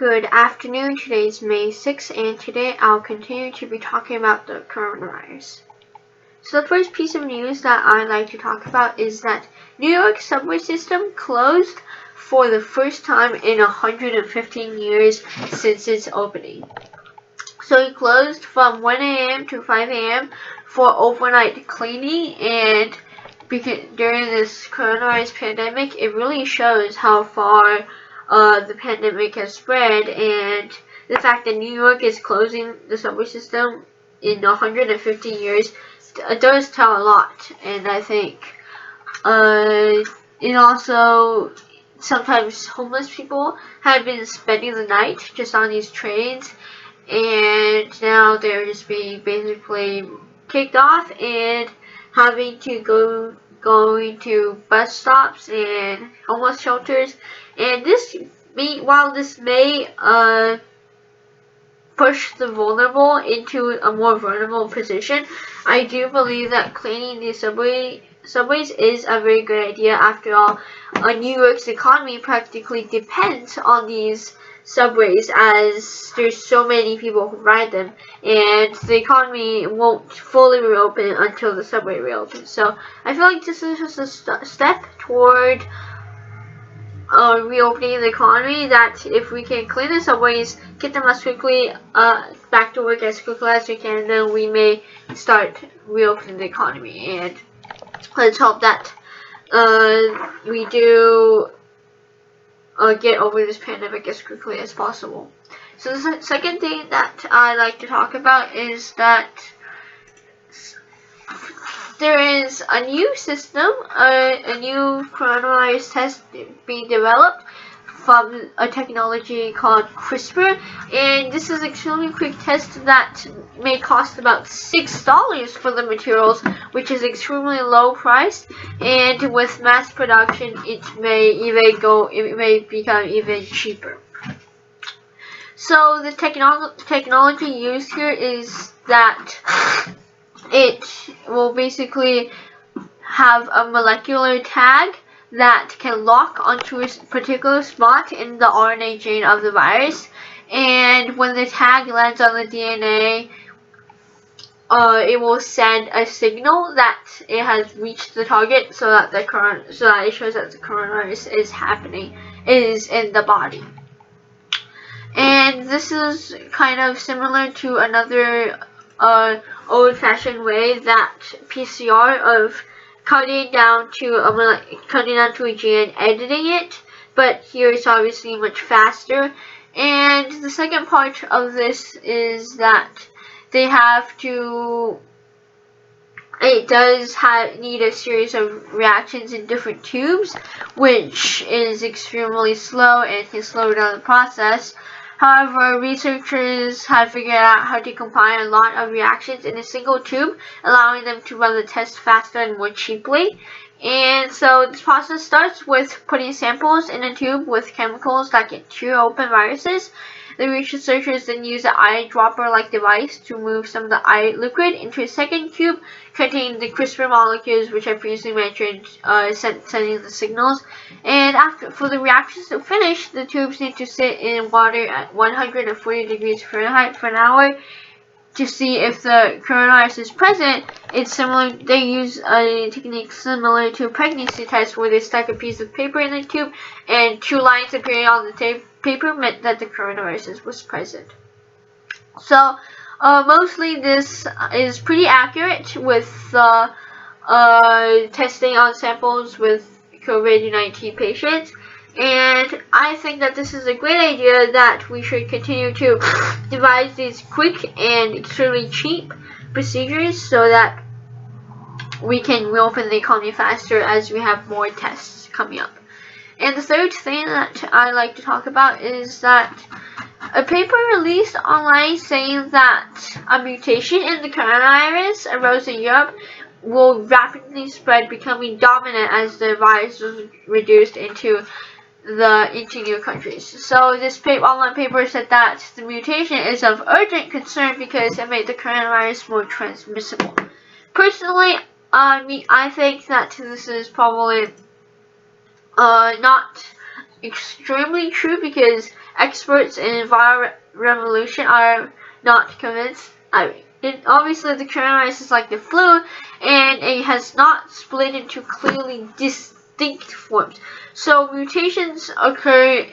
Good afternoon. Today is May 6th, and today I'll continue to be talking about the coronavirus. So the first piece of news that I'd like to talk about is that New York subway system closed for the first time in 115 years since its opening. So it closed from 1 a.m. to 5 a.m. for overnight cleaning, and during this coronavirus pandemic, it really shows how far the pandemic has spread, and the fact that New York is closing the subway system in 150 years does tell a lot. And I think it also, sometimes homeless people have been spending the night just on these trains, and now they're just being basically kicked off and having to going to bus stops and homeless shelters. And while this may push the vulnerable into a more vulnerable position, I do believe that cleaning these subways is a very good idea. After all, New York's economy practically depends on these subways, as there's so many people who ride them, and the economy won't fully reopen until the subway reopens. So I feel like this is just a step toward reopening the economy, that if we can clean the subways, get them as quickly back to work as quickly as we can, then we may start reopening the economy. And let's hope that we do get over this pandemic as quickly as possible. So the second thing that I like to talk about is that there is a new system, a new coronavirus test being developed from a technology called Crispr, and this is an extremely quick test that may cost about $6 for the materials, which is extremely low price, and with mass production it may become even cheaper. So the technology used here is that it will basically have a molecular tag that can lock onto a particular spot in the RNA chain of the virus, and when the tag lands on the DNA, it will send a signal that it has reached the target, so that it shows that the coronavirus is in the body. And this is kind of similar to another old-fashioned way, that PCR of cutting down to a gene and editing it, but here it's obviously much faster. And the second part of this is that it does need a series of reactions in different tubes, which is extremely slow and can slow down the process. However, researchers have figured out how to combine a lot of reactions in a single tube, allowing them to run the test faster and more cheaply. And so this process starts with putting samples in a tube with chemicals that can chew open viruses. The researchers then use an eyedropper-like device to move some of the eye liquid into a second tube containing the CRISPR molecules, which I previously mentioned, sending the signals. And for the reactions to finish, the tubes need to sit in water at 140 degrees Fahrenheit for an hour to see if the coronavirus is present. They use a technique similar to a pregnancy test, where they stack a piece of paper in the tube, and two lines appearing on the paper meant that the coronavirus was present. So mostly this is pretty accurate with testing on samples with COVID-19 patients. And I think that this is a great idea, that we should continue to devise these quick and extremely cheap procedures so that we can reopen the economy faster as we have more tests coming up. And the third thing that I like to talk about is that a paper released online saying that a mutation in the coronavirus arose in Europe will rapidly spread, becoming dominant as the virus was reduced into new countries. So this online paper said that the mutation is of urgent concern because it made the coronavirus more transmissible. Personally, I think that this is probably not extremely true, because experts in viral revolution are not convinced. Obviously the coronavirus is like the flu, and it has not split into clearly distinct forms. So mutations occur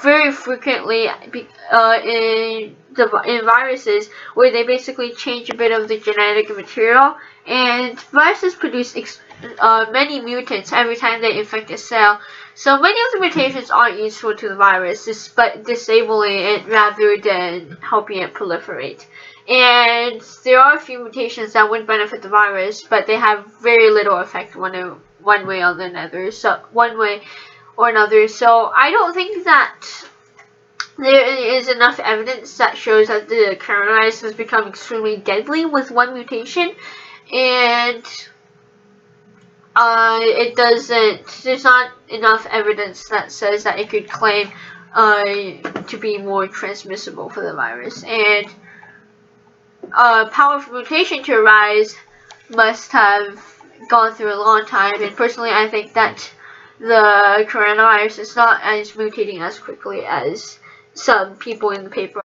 very frequently in viruses, where they basically change a bit of the genetic material, and viruses produce many mutants every time they infect a cell. So many of the mutations aren't useful to the virus, but disabling it rather than helping it proliferate. And there are a few mutations that would benefit the virus, but they have very little effect one way or another. So I don't think that there is enough evidence that shows that the coronavirus has become extremely deadly with one mutation, and there's not enough evidence that says that it could claim to be more transmissible for the virus. And power for mutation to arise must have gone through a long time, and personally I think that the coronavirus is not as mutating as quickly as some people in the paper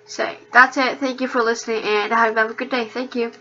say. That's it. Thank you for listening, and have a good day. Thank you.